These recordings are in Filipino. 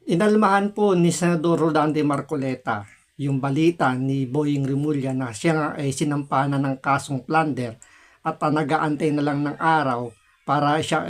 Inalmahan po ni Senador Rodante Marcoleta yung balita ni Boying Rimulya na siya nga ay sinampahan ng kasong plunder at nag-aantay na lang ng araw para siya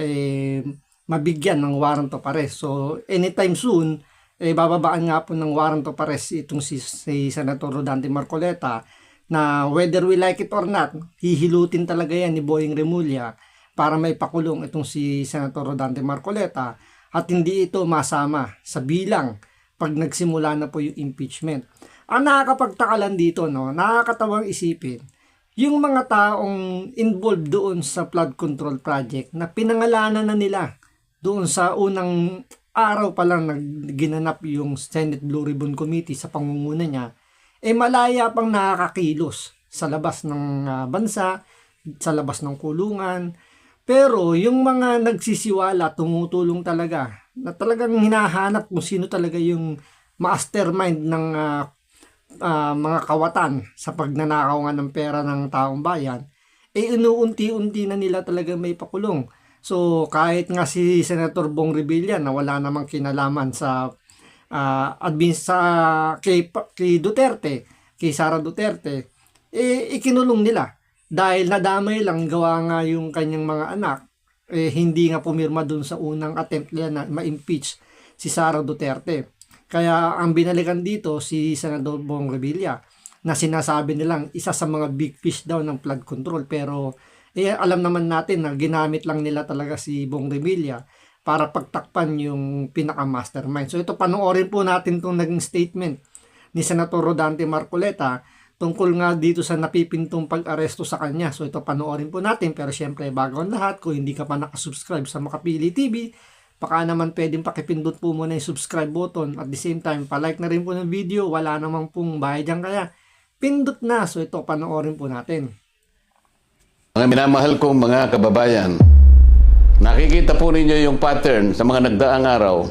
mabigyan ng warrant of arrest. So anytime soon, bababaan nga po ng warrant of arrest itong si Senator Rodante Marcoleta na whether we like it or not, hihilutin talaga yan ni Boying Rimulya para may pakulong itong si Senator Rodante Marcoleta at hindi ito masama sa bilang pag nagsimula na po yung impeachment. Ang nakakapagtaka lang dito, no, nakakatawang isipin, yung mga taong involved doon sa flood control project na pinangalanan na nila doon sa unang araw pa lang ginanap yung Senate Blue Ribbon Committee sa pangunguna niya, malaya pang nakakakilos sa labas ng bansa, sa labas ng kulungan. Pero yung mga nagsisiwala, tumutulong talaga, na talagang hinahanap kung sino talaga yung mastermind ng mga kawatan sa pagnanakaw nga ng pera ng taong bayan, inuunti-unti na nila talaga may pakulong. So kahit nga si Senator Bong Revilla na wala namang kinalaman sa kay Duterte, kay Sara Duterte, ikinulong nila. Dahil nadamay lang gawa nga yung kanyang mga anak, hindi nga pumirma dun sa unang attempt nila na ma-impeach si Sara Duterte. Kaya ang binalikan dito si Senador Bong Revilla na sinasabi nilang isa sa mga big fish daw ng flood control. Pero alam naman natin na ginamit lang nila talaga si Bong Revilla para pagtakpan yung pinaka-mastermind. So ito, panoorin po natin itong naging statement ni Senator Rodante Marcoleta tungkol nga dito sa napipintong pag-aresto sa kanya. So ito, panoorin po natin. Pero syempre, bago ang lahat, kung hindi ka pa nakasubscribe sa Makapili TV, baka naman pwedeng pakipindot po muna yung subscribe button. At the same time, palike na rin po ng video. Wala namang pong bayad dyan, kaya pindot na. So ito, panoorin po natin. Mga minamahal kong mga kababayan, nakikita po ninyo yung pattern sa mga nagdaang araw.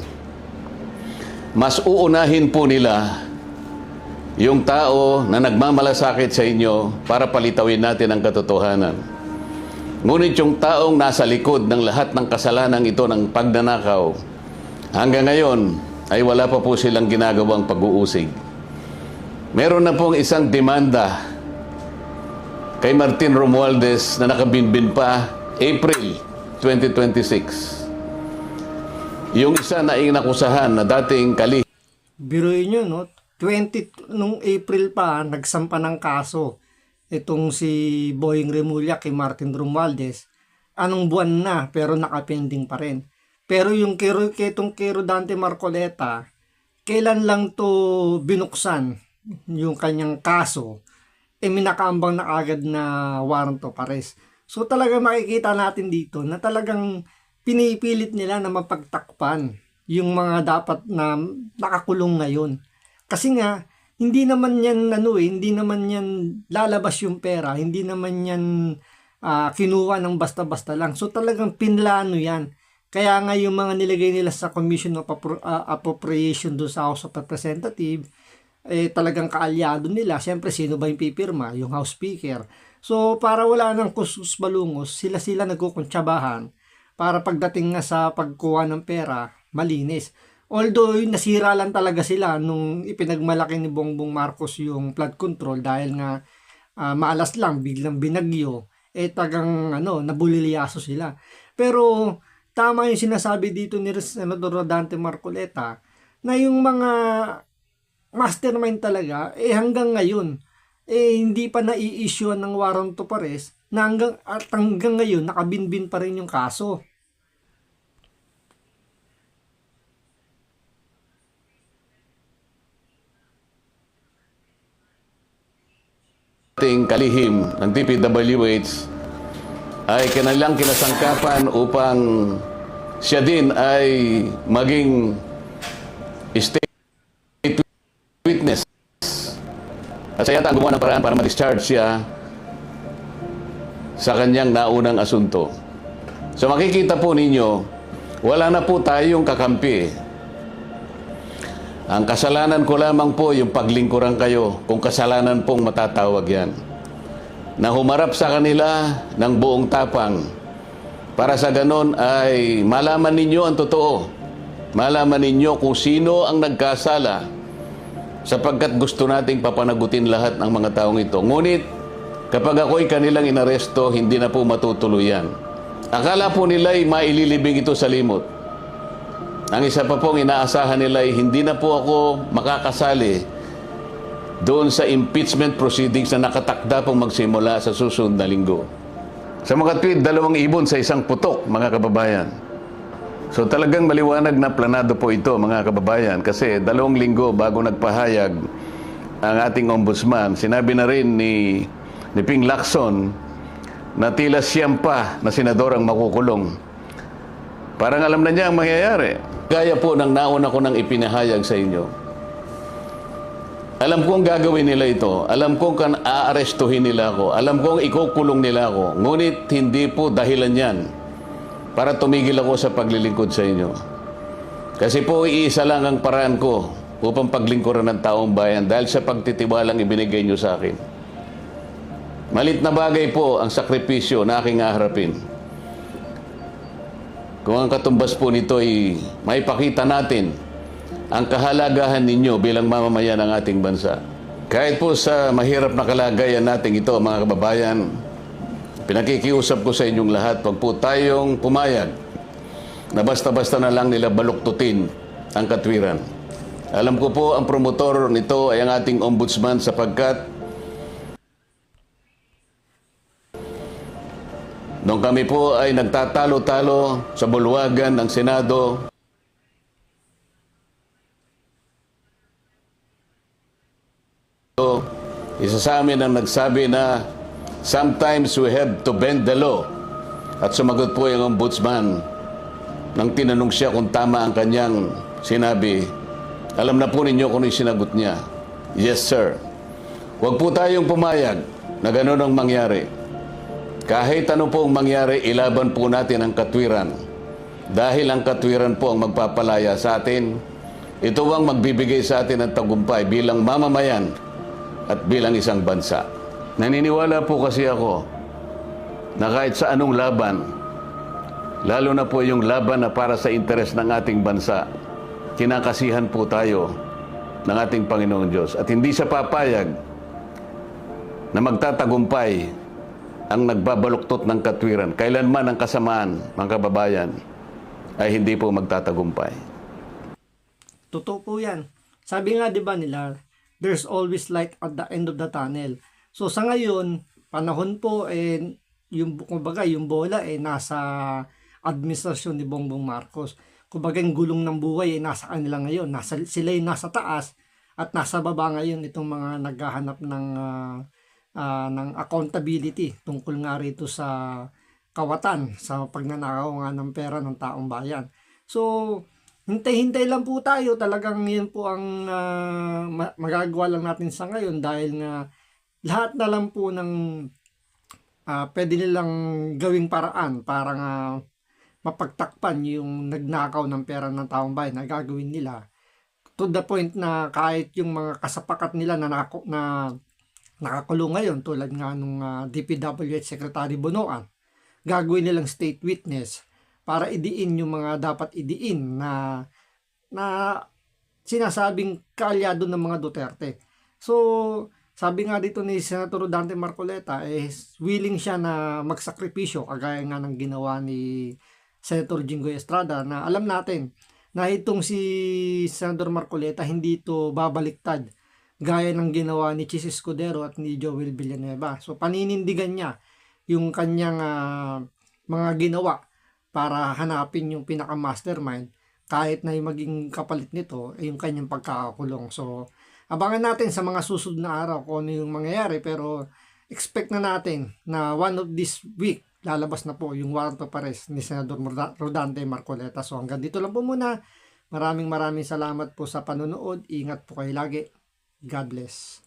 Mas uunahin po nila yung tao na nagmamalasakit sa inyo para palitawin natin ang katotohanan. Ngunit yung taong nasa likod ng lahat ng kasalanan ito ng pagnanakaw, hanggang ngayon ay wala pa po silang ginagawang pag-uusig. Meron na pong isang demanda kay Martin Romualdez na nakabinbin pa April 2026. Yung isa na inakusahan na dating Biruin nyo, no? Nung April pa, nagsampa ng kaso itong si Boying Rimulya kay Martin Romualdez. Anong buwan na, pero nakapending pa rin. Pero yung itong kay Rodante Marcoleta, kailan lang to binuksan yung kanyang kaso, minakaambang na agad na warrant of arrest. So talaga makikita natin dito na talagang pinipilit nila na mapagtakpan yung mga dapat na nakakulong ngayon. Kasi nga, hindi naman yan hindi naman yan lalabas yung pera, hindi naman yan kinuha ng basta-basta lang. So talagang pinlano yan. Kaya nga yung mga nilagay nila sa Commission of Appropriation doon sa House of Representatives, talagang kaalyado nila. Siyempre, sino ba yung pipirma? Yung House Speaker. So para wala ng kusus balungos, sila nagkukuntsabahan para pagdating nga sa pagkuha ng pera, malinis. Although nasira lang talaga sila nung ipinagmalaki ni Bongbong Marcos yung flood control dahil nga maalas lang, biglang binagyo, tagang nabulilyaso sila. Pero tama yung sinasabi dito ni Senador Rodante Marcoleta na yung mga mastermind talaga hanggang ngayon hindi pa nai-issue ng warrant of arrest na hanggang ngayon nakabinbin pa rin yung kaso. ating kalihim ng DPWH ay kanilang kinasangkapan upang siya din ay maging state witness. At siya yata ang gumawa ng paraan para ma-discharge siya sa kanyang naunang asunto. So makikita po ninyo, wala na po tayong kakampi. Ang kasalanan ko lamang po yung paglingkuran kayo, kung kasalanan pong matatawag yan. Na humarap sa kanila ng buong tapang para sa ganon ay malaman ninyo ang totoo malaman ninyo kung sino ang nagkasala sapagkat gusto nating papanagutin lahat ng mga taong ito. Ngunit kapag ako'y kanilang inaresto, hindi na po matutuluyan. Akala po nila ay maililibing ito sa limot. Ang isa pa pong inaasahan nila ay hindi na po ako makakasali doon sa impeachment proceedings na nakatakda pong magsimula sa susunod na linggo. Sa mga tweet, 2 ibon sa isang putok, mga kababayan. So talagang maliwanag na planado po ito, mga kababayan, kasi 2 linggo bago nagpahayag ang ating ombudsman, sinabi na rin ni Ping Lacson na tila siyam pa na senador ang makukulong. Parang alam na niya ang mangyayari. Gaya po ng nauna ko nang ipinahayag sa inyo. Alam kong gagawin nila ito. Alam kong aarestuhin nila ako. Alam kong ikukulong nila ako. Ngunit hindi po dahilan yan para tumigil ako sa paglilingkod sa inyo. Kasi po iisa lang ang paraan ko upang paglingkuran ng taong bayan dahil sa pagtitiwalang ibinigay nyo sa akin. Malit na bagay po ang sakripisyo na aking haharapin. Kung ang katumbas po nito ay maipakita natin ang kahalagahan ninyo bilang mamamayan ng ating bansa. Kahit po sa mahirap na kalagayan natin ito, mga kababayan, pinakikiusap ko sa inyong lahat, wag po tayong pumayag na basta-basta na lang nila baluktutin ang katwiran. Alam ko po ang promotor nito ay ang ating ombudsman sapagkat nung kami po ay nagtatalo-talo sa bulwagan ng Senado, isa sa amin ang nagsabi na sometimes we have to bend the law. At sumagot po yung ombudsman nang tinanong siya kung tama ang kanyang sinabi. Alam na po ninyo kung ano yung sinagot niya. Yes, sir. Huwag po tayong pumayag na gano'n ang mangyari. Kahit ano pong mangyari, ilaban po natin ang katwiran. Dahil ang katwiran po ang magpapalaya sa atin. Ito ang magbibigay sa atin ng tagumpay bilang mamamayan at bilang isang bansa. Naniniwala po kasi ako na kahit sa anong laban, lalo na po yung laban na para sa interes ng ating bansa, kinakasihan po tayo ng ating Panginoong Diyos. At hindi siya papayag na magtatagumpay ang nagbabaluktot ng katwiran. Kailanman ang kasamaan, mga kababayan, ay hindi po magtatagumpay. Totoo po yan. Sabi nga 'di ba nila, there's always light at the end of the tunnel. So sa ngayon, panahon po yung kumbaga yung bola nasa administrasyon ni Bongbong Marcos. Kumbaga yung gulong ng buhay nasa kanila ngayon. Sila yung nasa taas at nasa baba ngayon itong mga naghahanap ng accountability tungkol nga rito sa kawatan, sa pagnanakaw nga ng pera ng taong bayan. So, hintay-hintay lang po tayo. Talagang yun po ang magagawa lang natin sa ngayon dahil nga lahat na lang po ng pwede nilang gawing paraan para nga mapagtakpan yung nagnakaw ng pera ng taong bayan na gagawin nila. To the point na kahit yung mga kasapakat nila na nakakulong ngayon tulad nga nung DPWH Secretary Bonoan, gagawin nilang state witness para idiin yung mga dapat idiin na sinasabing kaalyado ng mga Duterte. So, sabi nga dito ni Senator Rodante Marcoleta, willing siya na magsakripisyo kagaya nga ng ginawa ni Senator Jinggoy Estrada na alam natin na itong si Senator Marcoleta hindi ito babaliktad gaya ng ginawa ni Chis Escudero at ni Joel Villanueva. So paninindigan niya yung kanyang mga ginawa para hanapin yung pinaka-mastermind kahit na yung maging kapalit nito ay yung kanyang pagkakakulong. So abangan natin sa mga susunod na araw kung ano yung mangyayari, pero expect na natin na one of this week lalabas na po yung warrant of arrest ni Senador Rodante Marcoleta. So hanggang dito lang po muna. Maraming salamat po sa panonood. Ingat po kayo lagi. God bless.